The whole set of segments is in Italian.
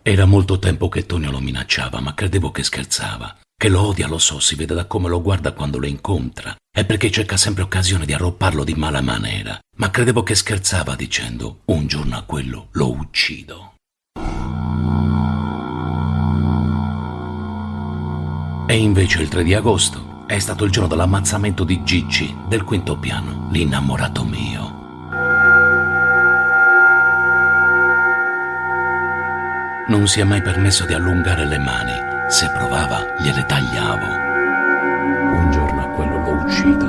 Era molto tempo che Tonio lo minacciava, ma credevo che scherzava. Che lo odia, lo so, si vede da come lo guarda quando lo incontra. È perché cerca sempre occasione di arropparlo di mala maniera. Ma credevo che scherzava dicendo: un giorno a quello lo uccido. E invece il 3 di agosto è stato il giorno dell'ammazzamento di Gigi, del quinto piano, l'innamorato mio. Non si è mai permesso di allungare le mani. Se provava, gliele tagliavo. Un giorno a quello lo uccido.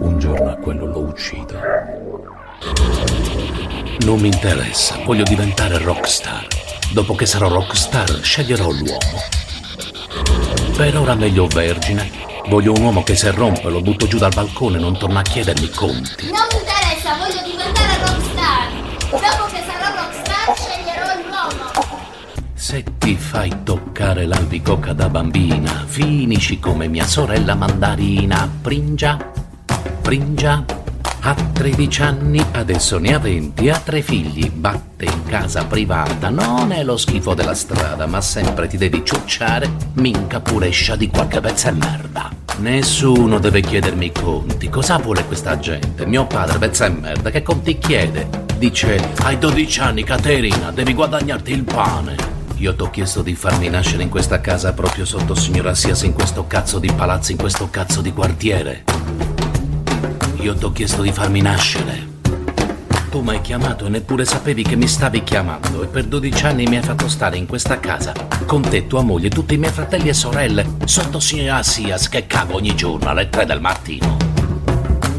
Un giorno a quello lo uccido. Non mi interessa, voglio diventare rockstar. Dopo che sarò rockstar, sceglierò l'uomo. Per ora meglio vergine. Voglio un uomo che se rompe lo butto giù dal balcone e non torna a chiedermi conti. Non mi interessa, voglio diventare rockstar. Dopo che sarò rockstar, sceglierò l'uomo. Se ti fai toccare l'albicocca da bambina, finisci come mia sorella mandarina. Pringia, pringia. Ha 13 anni, adesso ne ha 20, ha 3 figli, batte in casa privata, non è lo schifo della strada, ma sempre ti devi ciucciare, minca purescia di qualche pezza e merda. Nessuno deve chiedermi conti, cosa vuole questa gente? Mio padre, pezza e merda, che conti chiede? Dice: hai 12 anni, Caterina, devi guadagnarti il pane. Io t'ho chiesto di farmi nascere in questa casa proprio sotto signora Sias, in questo cazzo di palazzo, in questo cazzo di quartiere. Io t'ho chiesto di farmi nascere. Tu m'hai chiamato e neppure sapevi che mi stavi chiamando, e per 12 anni mi hai fatto stare in questa casa con te, tua moglie, tutti i miei fratelli e sorelle sotto signora Sias, che cago ogni giorno alle 3 del mattino.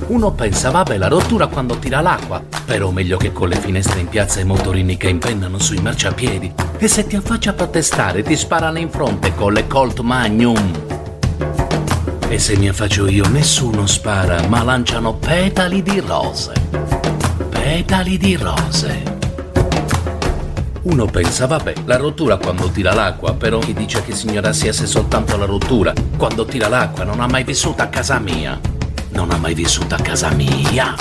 Uno pensa: vabbè, la rottura quando tira l'acqua, però meglio che con le finestre in piazza e i motorini che impennano sui marciapiedi, e se ti affacci a protestare ti sparano in fronte con le Colt Magnum. E se mi affaccio io, nessuno spara, ma lanciano petali di rose. Petali di rose. Uno pensa: vabbè, la rottura quando tira l'acqua, però chi dice che signora Sias è soltanto la rottura quando tira l'acqua non ha mai vissuto a casa mia. Non ha mai vissuto a casa mia.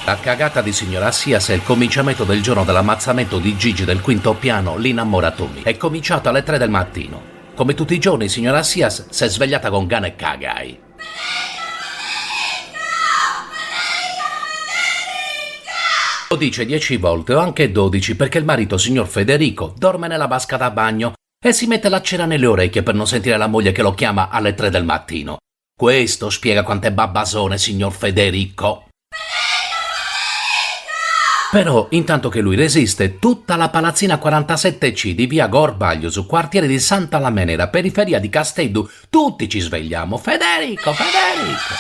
La cagata di signora Sias è il cominciamento del giorno dell'ammazzamento di Gigi del quinto piano, l'innamorato mio. È cominciato alle 3 del mattino. Come tutti i giorni, signora Sias si è svegliata con gana e cagai. Lo dice 10 volte o anche 12 perché il marito, signor Federico, dorme nella vasca da bagno e si mette la cera nelle orecchie per non sentire la moglie che lo chiama alle 3 del mattino. Questo spiega quanto è babbasone, signor Federico. Però, intanto che lui resiste, tutta la palazzina 47C di via Gorbaglio, su quartiere di Santa Lamenera, periferia di Casteddu, tutti ci svegliamo. Federico, Federico!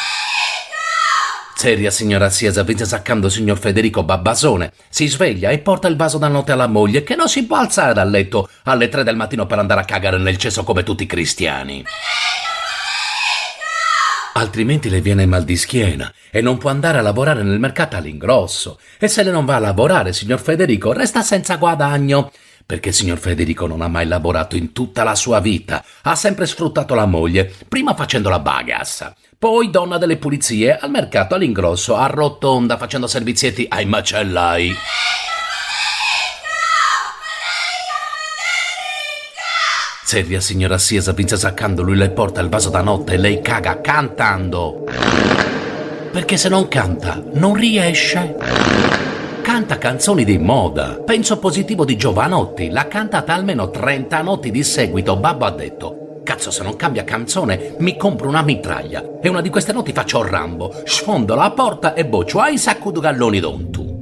Seria signora Sias, vince saccando signor Federico babbasone, si sveglia e porta il vaso da notte alla moglie, che non si può alzare dal letto alle 3 del mattino per andare a cagare nel cesso come tutti i cristiani. Altrimenti le viene mal di schiena e non può andare a lavorare nel mercato all'ingrosso. E se lei non va a lavorare, signor Federico, resta senza guadagno. Perché signor Federico non ha mai lavorato in tutta la sua vita. Ha sempre sfruttato la moglie, prima facendo la bagas, poi donna delle pulizie, al mercato all'ingrosso, a rotonda, facendo servizietti ai macellai. Seria signora Sias, vince saccando, lui le porta il vaso da notte e lei caga cantando. Perché se non canta, non riesce. Canta canzoni di moda. Penso positivo di Giovanotti, l'ha cantata almeno 30 notti di seguito. Babbo ha detto: cazzo, se non cambia canzone mi compro una mitraglia e una di queste notti faccio Rambo, sfondo la porta e boccio ai sacco di galloni d'ontu.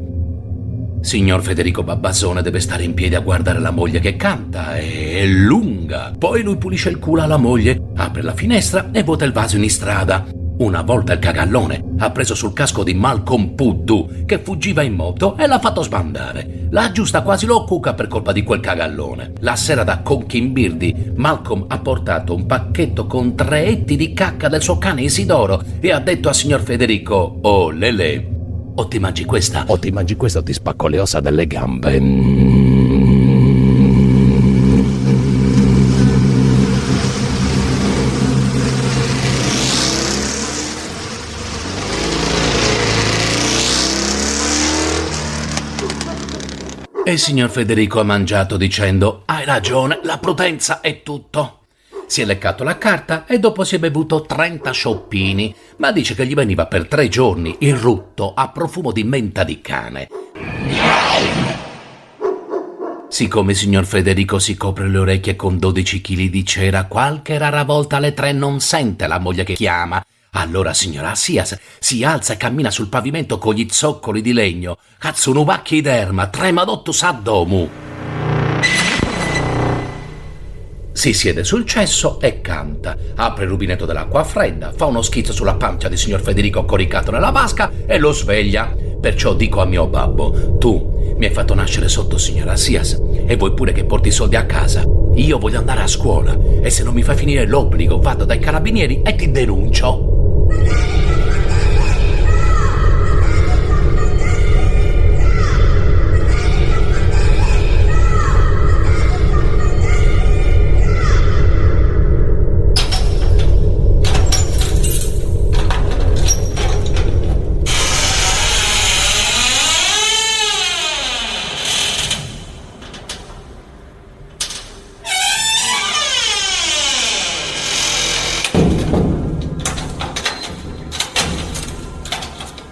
Signor Federico Babbasone deve stare in piedi a guardare la moglie che canta, è lunga. Poi lui pulisce il culo alla moglie, apre la finestra e vuota il vaso in strada. Una volta il cagallone ha preso sul casco di Malcolm Puddu, che fuggiva in moto, e l'ha fatto sbandare. La aggiusta quasi lo cuca per colpa di quel cagallone. La sera da Conchimbirdi, Malcolm ha portato un pacchetto con 3 etti di cacca del suo cane Isidoro e ha detto a signor Federico: oh Lele, o ti mangi questa o ti spacco le ossa delle gambe. E il signor Federico ha mangiato dicendo: hai ragione, la prudenza è tutto. Si è leccato la carta e dopo si è bevuto 30 scioppini, ma dice che gli veniva per 3 giorni il rutto a profumo di menta di cane. Siccome il signor Federico si copre le orecchie con 12 chili di cera, qualche rara volta alle 3 non sente la moglie che chiama. Allora signora Sias si alza e cammina sul pavimento con gli zoccoli di legno. Cazzo, un vacchi d'erma, trema d'otto s'addomu. Si siede sul cesso e canta. Apre il rubinetto dell'acqua fredda, fa uno schizzo sulla pancia di signor Federico coricato nella vasca e lo sveglia. Perciò dico a mio babbo: tu mi hai fatto nascere sotto signora Sias e vuoi pure che porti i soldi a casa. Io voglio andare a scuola e se non mi fai finire l'obbligo vado dai carabinieri e ti denuncio.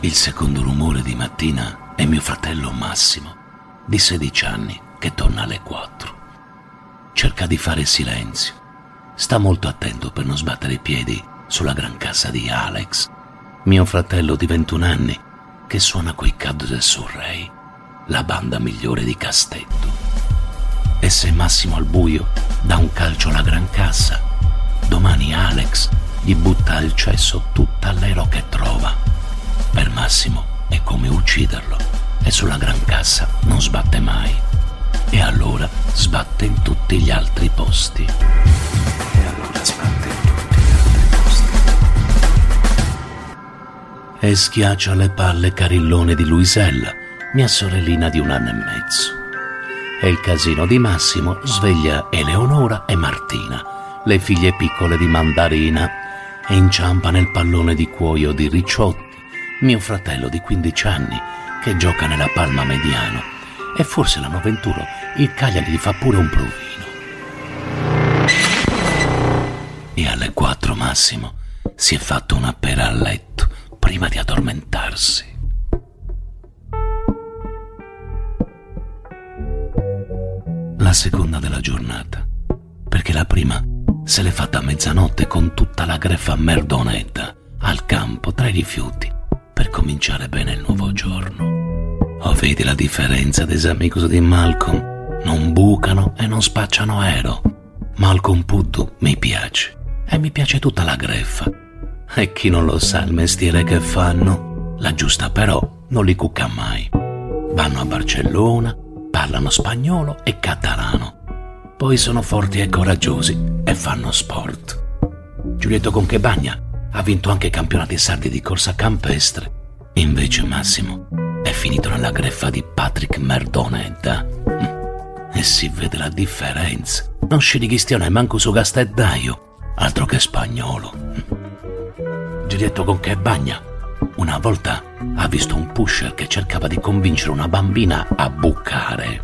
Il secondo rumore di mattina è mio fratello Massimo, di 16 anni, che torna alle 4. Cerca di fare silenzio. Sta molto attento per non sbattere i piedi sulla gran cassa di Alex, mio fratello di 21 anni, che suona coi Cab del Surrey, la banda migliore di Castetto. E se Massimo al buio dà un calcio alla gran cassa, domani Alex gli butta al cesso tutta l'ero che trova. Per Massimo è come ucciderlo e sulla gran cassa non sbatte mai. E allora sbatte in tutti gli altri posti. E schiaccia le palle carillone di Luisella, mia sorellina di 1 anno e mezzo. E il casino di Massimo sveglia Eleonora e Martina, le figlie piccole di Mandarina, e inciampa nel pallone di cuoio di Ricciotti, mio fratello di 15 anni, che gioca nella Palma Mediano, e forse l'anno 21 il Cagliari gli fa pure un provino. E alle 4 Massimo si è fatto una pera a letto prima di addormentarsi. La seconda della giornata, perché la prima se l'è fatta a mezzanotte con tutta la greffa merdonetta al campo tra i rifiuti, per cominciare bene il nuovo giorno. Oh, vedi la differenza dei amigos di Malcolm? Non bucano e non spacciano aero. Malcolm Puddu mi piace, e mi piace tutta la greffa. E chi non lo sa il mestiere che fanno, la giusta però non li cucca mai. Vanno a Barcellona, parlano spagnolo e catalano. Poi sono forti e coraggiosi e fanno sport. Giulietto Conchebagna ha vinto anche i campionati sardi di corsa campestre. Invece Massimo è finito nella greffa di Patrick Merdonetta. E si vede la differenza. Non scirichistione manco su Gastedaio, altro che spagnolo. Giulietto Conchebagna una volta ha visto un pusher che cercava di convincere una bambina a buccare.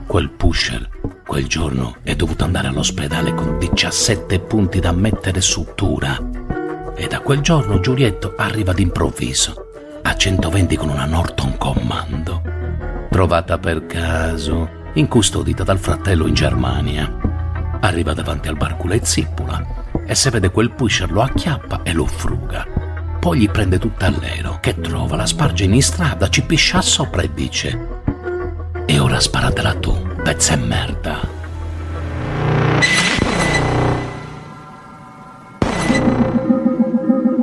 Quel pusher quel giorno è dovuto andare all'ospedale con 17 punti da mettere sutura. E da quel giorno Giulietto arriva d'improvviso a 120 con una Norton Commando, trovata per caso, incustodita dal fratello in Germania. Arriva davanti al barcule Zippula e se vede quel pusher lo acchiappa e lo fruga. Poi gli prende tutta l'ero che trova, la sparge in strada, ci piscia sopra e dice: e ora sparatela tu, pezza e merda.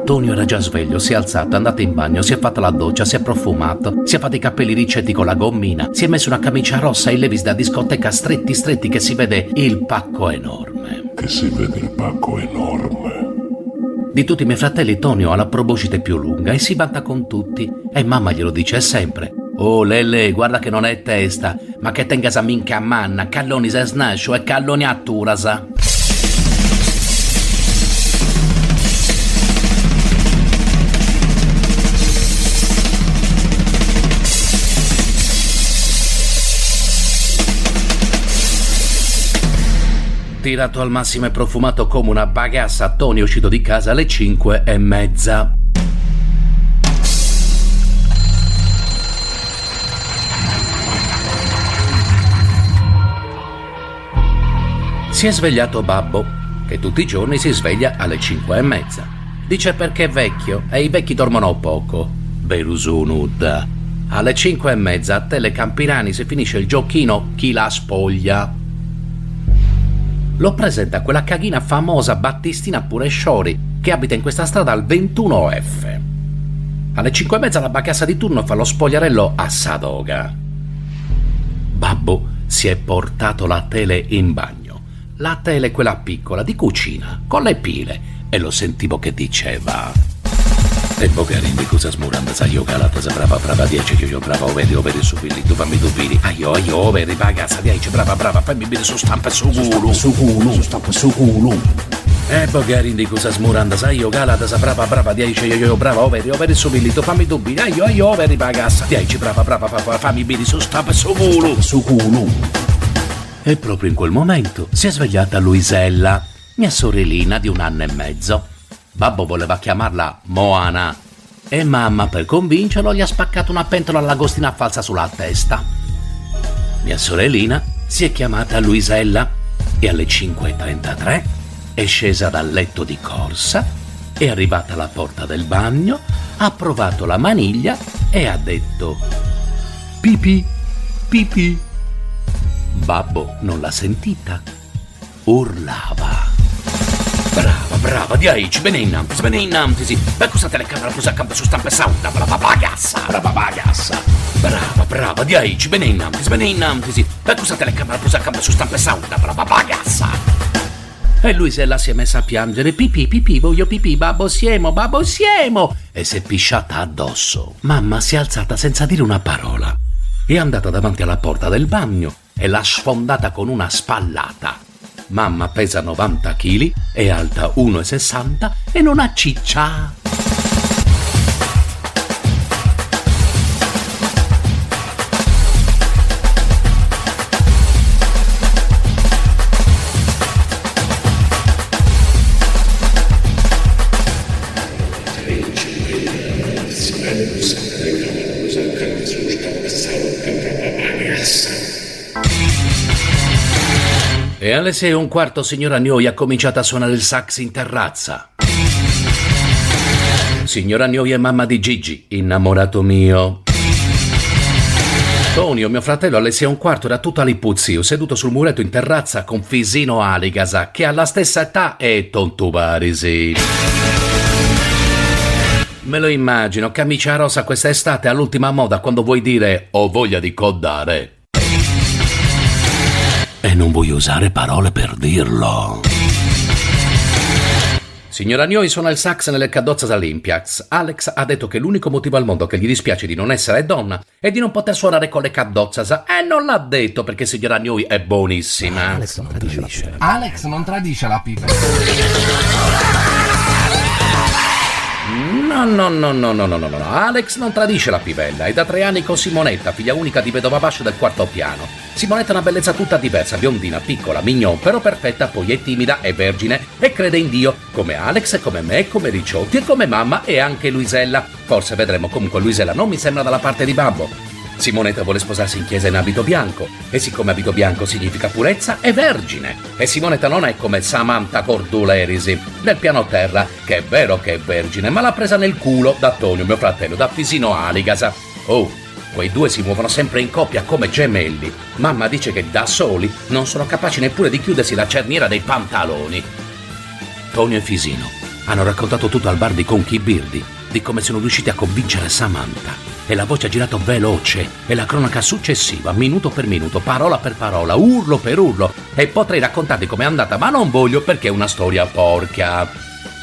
Tonio era già sveglio, si è alzato, è andato in bagno, si è fatta la doccia, si è profumato, si è fatto i capelli ricetti con la gommina, si è messo una camicia rossa e i levis da discoteca stretti stretti che si vede il pacco enorme. Di tutti i miei fratelli Tonio ha la proboscite più lunga e si vanta con tutti. E mamma glielo dice sempre: oh Lele, guarda che non è testa, ma che tengas a minchia manna, calloni se snascio e calloni a turasa. Tirato al massimo e profumato come una bagassa, Tony è uscito di casa alle 5:30. Si è svegliato Babbo, che tutti i giorni si sveglia alle 5:30. Dice perché è vecchio e i vecchi dormono poco. Berusunud. Alle 5:30 a Telecampirani si finisce il giochino Chi la spoglia. Lo presenta quella caghina famosa Battistina Puresciori, che abita in questa strada al 21F. Alle 5:30 la bagassa di turno fa lo spogliarello a Sadoga. Babbo si è portato la tele in bagno. La tele quella piccola di cucina, con le pile, e lo sentivo che diceva: e Bogarin di cosa smuranda sa io calata sa brava 10 io brava overi su pilli tu fammi dubiri aio overi bagazza 10 brava fammi bere su stampa su culo e Bogarin di cosa smuranda sa io calata sa brava 10 io brava overi su pilli tu fammi dubiri aio overi bagazza 10 brava fammi bere su stampa su culo. E proprio in quel momento si è svegliata Luisella, mia sorellina di 1 anno e mezzo. Babbo voleva chiamarla Moana e mamma, per convincerlo, gli ha spaccato una pentola all'agostina falsa sulla testa. Mia sorellina si è chiamata Luisella e alle 5:33 è scesa dal letto di corsa, è arrivata alla porta del bagno, ha provato la maniglia e ha detto pipì, pipì. Babbo non l'ha sentita. Urlava. Brava, di aici, bene innanzi, sì. Per cosa telecamera pusa a campo su stampa e sauda, brava bagassa. Brava, di aici, bene innanzi, sì. Per cosa telecamera pusa a campo su stampa e sauda, brava bagassa. E Luisella si è messa a piangere, pipì, voglio pipì, babbo siemo. E si è pisciata addosso. Mamma si è alzata senza dire una parola. È andata davanti alla porta del bagno e l'ha sfondata con una spallata. Mamma pesa 90 kg, è alta 1,60 e non ha ciccia. E alle 6:15 signora Gnoi ha cominciato a suonare il sax in terrazza. Signora Gnoi è mamma di Gigi, innamorato mio. Tonio, mio fratello, alle 6:15 era tutto all'ipuzzio, seduto sul muretto in terrazza con Fisino Aligasa, che alla stessa età è Tontubarisi. Me lo immagino, camicia rosa quest'estate all'ultima moda quando vuoi dire ho voglia di coddare. E non vuoi usare parole per dirlo. Signora Gnoi suona il sax nelle Cadozzas Olympiacs. Alex ha detto che l'unico motivo al mondo che gli dispiace di non essere donna è di non poter suonare con le Cadozzas. E non l'ha detto perché signora Gnoi è buonissima. Alex non tradisce la pipa. No. Alex non tradisce la pivella. È da 3 anni con Simonetta, figlia unica di vedova Bascio del 4º piano. Simonetta è una bellezza tutta diversa, biondina, piccola, mignon, però perfetta, poi è timida, è vergine e crede in Dio, come Alex, come me, come Ricciotti e come mamma e anche Luisella. Forse vedremo, comunque Luisella non mi sembra dalla parte di babbo. Simonetta vuole sposarsi in chiesa in abito bianco e siccome abito bianco significa purezza è vergine e Simonetta non è come Samantha Cordulerisi nel piano terra che è vero che è vergine ma l'ha presa nel culo da Tonio mio fratello da Fisino Aligasa. Quei due si muovono sempre in coppia come gemelli. Mamma dice che da soli non sono capaci neppure di chiudersi la cerniera dei pantaloni. Tonio e Fisino hanno raccontato tutto al bar di Conchi Birdi di come sono riusciti a convincere Samantha. E la voce ha girato veloce e la cronaca successiva, minuto per minuto, parola per parola, urlo per urlo. E potrei raccontarvi com'è andata, ma non voglio perché è una storia porca.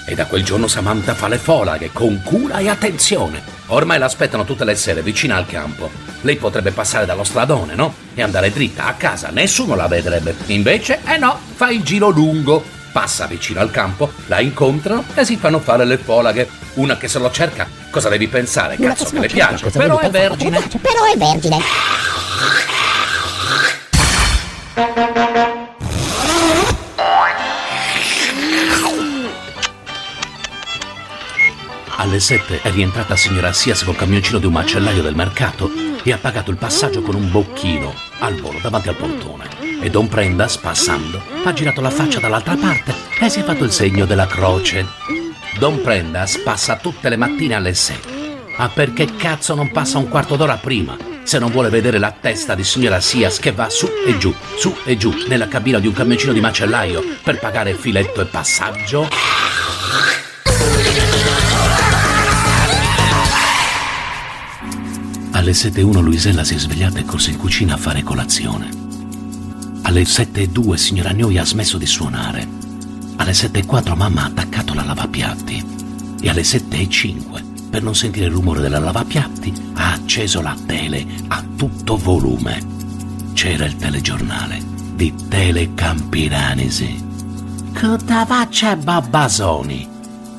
E da quel giorno Samantha fa le folaghe con cura e attenzione. Ormai l'aspettano tutte le sere vicino al campo. Lei potrebbe passare dallo stradone, no? E andare dritta a casa, nessuno la vedrebbe. Invece, no, fa il giro lungo. Passa vicino al campo, la incontrano e si fanno fare le folaghe. Una che se lo cerca, cosa devi pensare? Cazzo che le piace, però è vergine. Alle 7 è rientrata signora Sias col camioncino di un macellaio del mercato e ha pagato il passaggio con un bocchino al volo davanti al portone. E Don Prendas, passando, ha girato la faccia dall'altra parte e si è fatto il segno della croce. Don Prendas passa tutte le mattine alle 6. Ma perché cazzo non passa un quarto d'ora prima? Se non vuole vedere la testa di signora Sias che va su e giù, nella cabina di un camioncino di macellaio per pagare filetto e passaggio? Alle 7:01 Luisella si è svegliata e corse in cucina a fare colazione. Alle 7:02 signora Gnoi ha smesso di suonare. Alle 7:04 mamma ha attaccato la lavapiatti. E alle 7:05, per non sentire il rumore della lavapiatti, ha acceso la tele a tutto volume. C'era il telegiornale di Tele Campiranesi. «Cosa faccia Babbasoni?»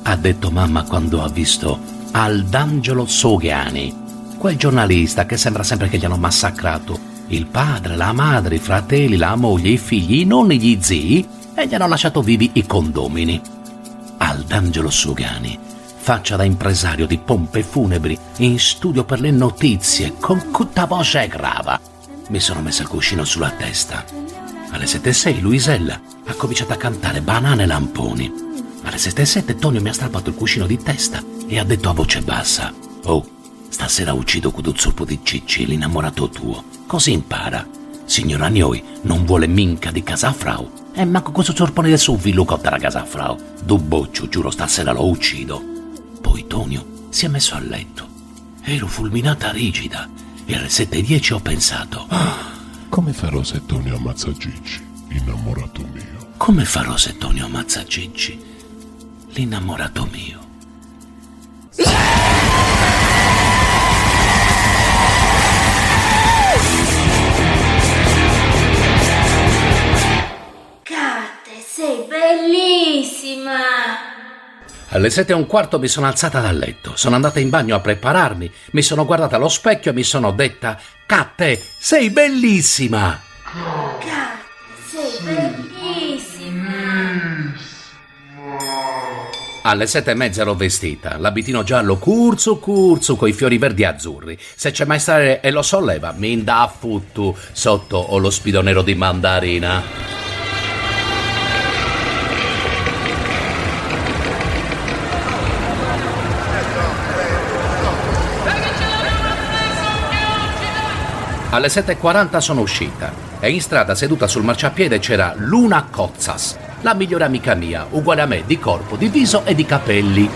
ha detto mamma quando ha visto Aldangelo Sogani, quel giornalista che sembra sempre che gli hanno massacrato il padre, la madre, i fratelli, la moglie, i figli, i nonni, gli zii e gli hanno lasciato vivi i condomini. Aldangelo Sogani, faccia da impresario di pompe funebri, in studio per le notizie, con tutta voce grava. Mi sono messa il cuscino sulla testa. Alle 7:06 Luisella ha cominciato a cantare Banane e Lamponi. Alle 7:07 Tonio mi ha strappato il cuscino di testa e ha detto a voce bassa: «Oh, stasera uccido con un zolpo di Cicci, l'innamorato tuo. Così impara. Signora Gnoi non vuole minca di casa frau. E manco questo zorpone del suo villo cotta la casa frau. Duboccio, giuro, stasera lo uccido». Poi Tonio si è messo a letto. Ero fulminata rigida e alle 7:10 ho pensato: come farò se Tonio ammazza Gigi, innamorato mio? come farò se Tonio ammazza Gigi, l'innamorato mio? Catte, sei bellissima! Alle 7:15 mi sono alzata dal letto, sono andata in bagno a prepararmi, mi sono guardata allo specchio e mi sono detta: «Catte, sei bellissima!» Catte, sei bellissima! Alle 7:30 ero vestita, l'abitino giallo curzu coi fiori verdi e azzurri. Se c'è mai stare e lo solleva, mi dà futtu, sotto ho lo spido nero di mandarina. Alle 7:40 sono uscita e in strada seduta sul marciapiede c'era Luna Cozzas, la migliore amica mia, uguale a me di corpo, di viso e di capelli.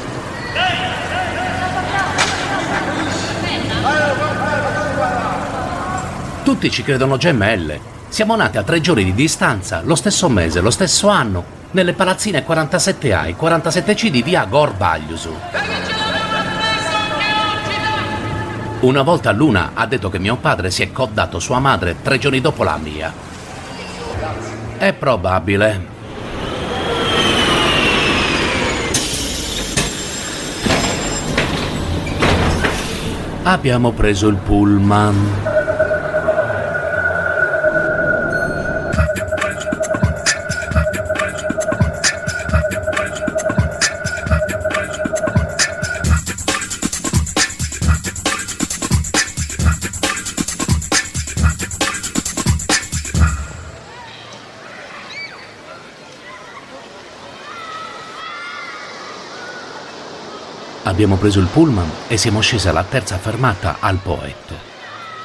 Tutti ci credono gemelle. Siamo nate a 3 giorni di distanza, lo stesso mese, lo stesso anno, nelle palazzine 47A e 47C di via Gorbagliusu. Una volta Luna ha detto che mio padre si è coddato sua madre 3 giorni dopo la mia. È probabile. Abbiamo preso il pullman. Abbiamo preso il pullman e siamo scesi alla terza fermata al Poetto.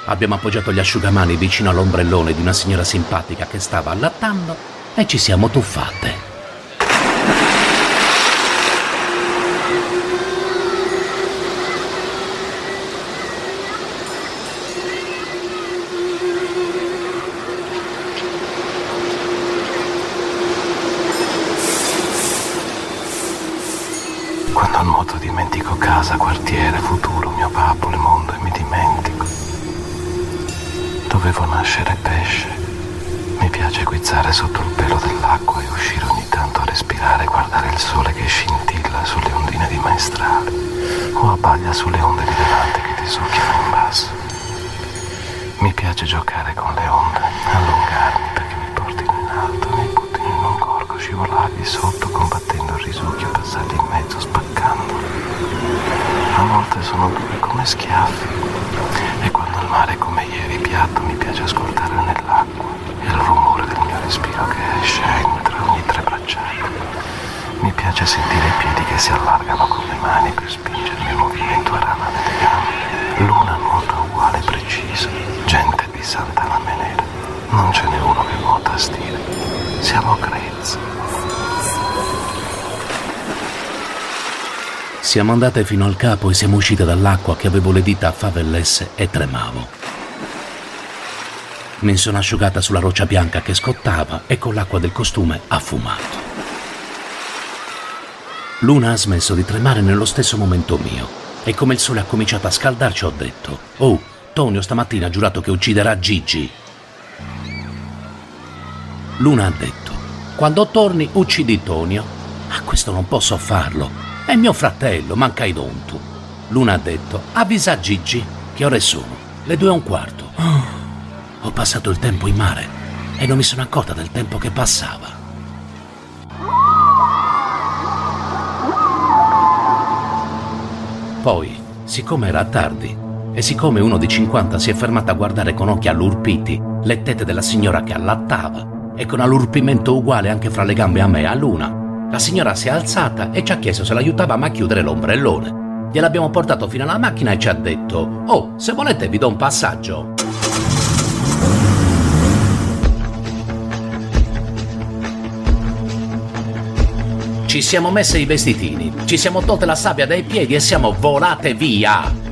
Abbiamo appoggiato gli asciugamani vicino all'ombrellone di una signora simpatica che stava allattando e ci siamo tuffate. Quando nuoto dimentico casa, quartiere, futuro, mio babbo, le mondo e mi dimentico. Dovevo nascere pesce. Mi piace guizzare sotto il pelo dell'acqua e uscire ogni tanto a respirare, guardare il sole che scintilla sulle ondine di maestrale o abbaglia sulle onde di levante che ti succhiano in basso. Mi piace giocare con le onde, allungarmi perché mi portino in alto, mi buttino in un gorgo, scivolargli sotto combattendo il risucchio, passargli in mezzo spaccando. A volte sono duri come schiaffi. E quando il mare è come ieri piatto, mi piace ascoltare nell'acqua il rumore del mio respiro che esce e entra ogni tre bracciate. Mi piace sentire i piedi che si allargano con le mani per spingermi il movimento a rana delle gambe. Luna nuota uguale e precisa, gente di Santa Menera. Non ce n'è uno che nuota a stile. Siamo grezzi. Siamo andate fino al capo e siamo uscite dall'acqua che avevo le dita a favellesse e tremavo. Mi sono asciugata sulla roccia bianca che scottava e con l'acqua del costume affumato. Luna ha smesso di tremare nello stesso momento mio e come il sole ha cominciato a scaldarci ho detto: «Oh, Tonio stamattina ha giurato che ucciderà Gigi». Luna ha detto: «Quando torni uccidi Tonio». «Ah, questo non posso farlo, è mio fratello, manca i dontu». Luna ha detto: «Avvisa Gigi». «Che ore sono?» «Le 2:15». Ho passato il tempo in mare e non mi sono accorta del tempo che passava. Poi, siccome era tardi e siccome uno di 50 si è fermato a guardare con occhi allurpiti le tette della signora che allattava e con allurpimento uguale anche fra le gambe a me e a Luna, la signora si è alzata e ci ha chiesto se l'aiutavamo a chiudere l'ombrellone. Gliel'abbiamo portato fino alla macchina e ci ha detto: «Oh, se volete vi do un passaggio». Ci siamo messe i vestitini, ci siamo tolte la sabbia dai piedi e siamo volate via.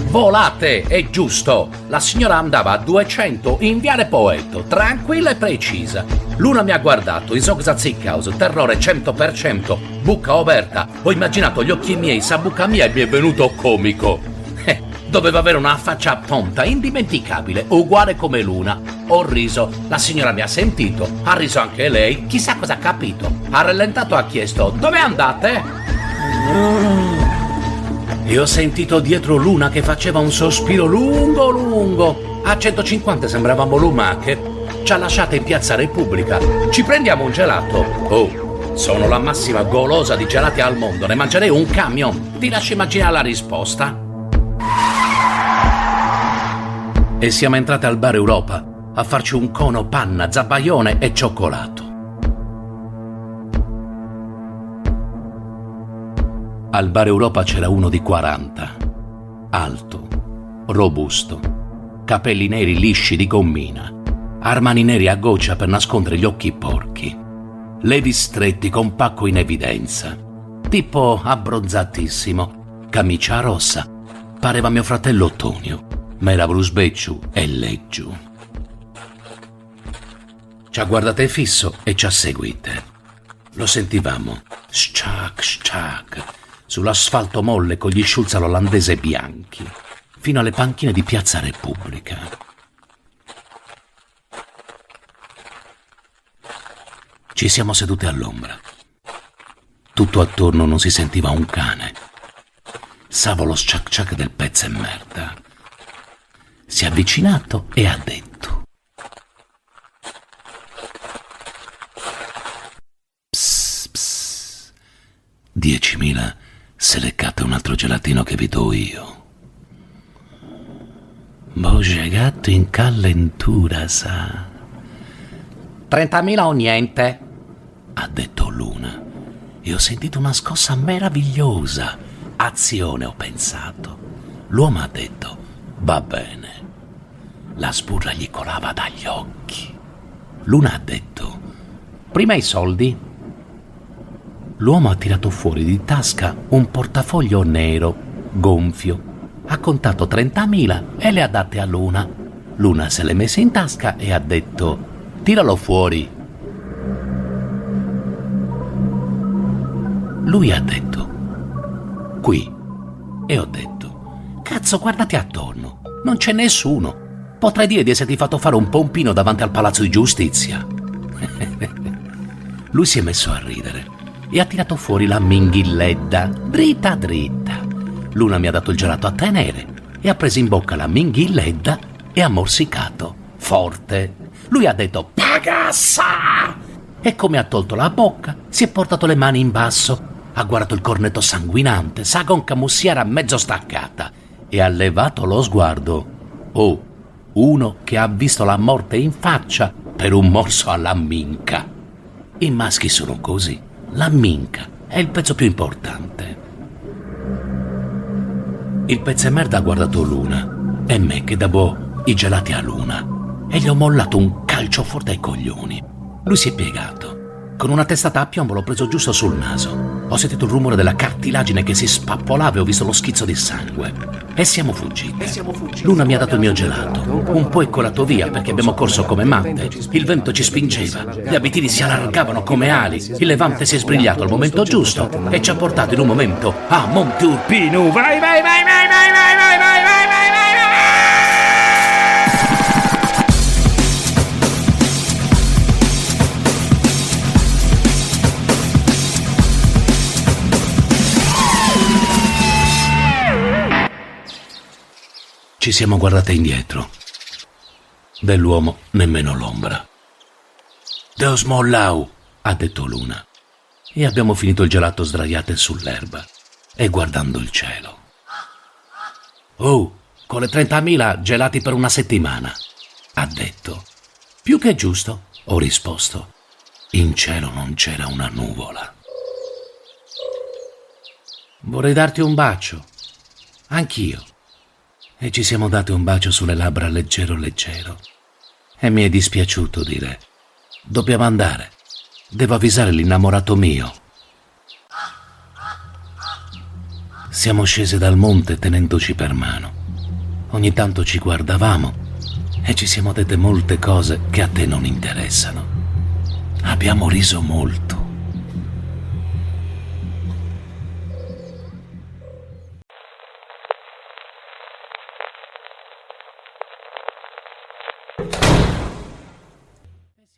Volate, è giusto. La signora andava a 200 in Viale Poetto, tranquilla e precisa. Luna mi ha guardato, in zocchiccaus, terrore 100%, bucca aperta. Ho immaginato gli occhi miei, sa bucca mia e mi è venuto comico. Doveva avere una faccia tonta, indimenticabile, uguale come Luna. Ho riso, la signora mi ha sentito, ha riso anche lei, chissà cosa ha capito. Ha rallentato e ha chiesto: «Dove andate?» E ho sentito dietro Luna che faceva un sospiro lungo lungo. A 150 sembravamo lumache. Ci ha lasciate in piazza Repubblica. Ci prendiamo un gelato? Oh, sono la massima golosa di gelati al mondo, ne mangerei un camion. Ti lascio immaginare la risposta. E siamo entrate al bar Europa a farci un cono, panna, zabaione e cioccolato. Al bar Europa c'era uno di 40, alto, robusto, capelli neri lisci di gommina, armani neri a goccia per nascondere gli occhi porchi, levi stretti con pacco in evidenza, tipo abbronzatissimo, camicia rossa, pareva mio fratello Tonio, ma era brusbecciu e leggiu. Ci ha guardate fisso e ci ha seguite. Lo sentivamo, sciac, sciac, sull'asfalto molle con gli sciulzalo olandese bianchi, fino alle panchine di Piazza Repubblica. Ci siamo sedute all'ombra. Tutto attorno non si sentiva un cane. Savo lo sciac sciac del pezzo e merda. Si è avvicinato e ha detto: «Psst, psst, 10.000 se leccate un altro gelatino che vi do io». Voce gatto in calentura, sa. 30.000 o niente, ha detto Luna. E ho sentito una scossa meravigliosa. Azione, ho pensato. L'uomo ha detto: «Va bene». La sburra gli colava dagli occhi. Luna ha detto: «Prima i soldi». L'uomo ha tirato fuori di tasca un portafoglio nero, gonfio. Ha contato 30.000 e le ha date a Luna. Luna se le messe in tasca e ha detto: «Tiralo fuori». Lui ha detto: «Qui». E ho detto: «Cazzo, guardati attorno, non c'è nessuno. Potrei dire di esserti fatto fare un pompino davanti al Palazzo di Giustizia». Lui si è messo a ridere e ha tirato fuori la minghilledda, dritta dritta. Luna mi ha dato il gelato a tenere e ha preso in bocca la minghilledda e ha morsicato, forte. Lui ha detto: «Pagassa!» e come ha tolto la bocca si è portato le mani in basso, ha guardato il cornetto sanguinante, sa conca mussiera mezzo staccata e ha levato lo sguardo. Oh, uno che ha visto la morte in faccia per un morso alla minca. I maschi sono così, la minca è il pezzo più importante. Il pezzo e merda ha guardato Luna e me che davo i gelati a Luna e gli ho mollato un calcio forte ai coglioni. Lui si è piegato. Con una testata a piombo l'ho preso giusto sul naso. Ho sentito il rumore della cartilagine che si spappolava e ho visto lo schizzo di sangue. E siamo fuggiti. Luna mi ha dato il mio gelato. Un po' è colato via perché abbiamo corso come matte. Il vento ci spingeva. Gli abitini si allargavano come ali. Il levante si è sbrigliato al momento giusto e ci ha portato in un momento a Monte Urpinu. Vai, vai, vai, vai, vai, vai, vai, vai, vai, vai, vai, vai. Ci siamo guardate indietro. Dell'uomo nemmeno l'ombra. Deus mollau, ha detto Luna. E abbiamo finito il gelato sdraiate sull'erba e guardando il cielo. Oh, con le 30.000 gelati per una settimana, ha detto. Più che giusto, ho risposto. In cielo non c'era una nuvola. Vorrei darti un bacio. Anch'io. E ci siamo dati un bacio sulle labbra leggero leggero. E mi è dispiaciuto dire: dobbiamo andare. Devo avvisare l'innamorato mio. Siamo scese dal monte tenendoci per mano. Ogni tanto ci guardavamo e ci siamo dette molte cose che a te non interessano. Abbiamo riso molto.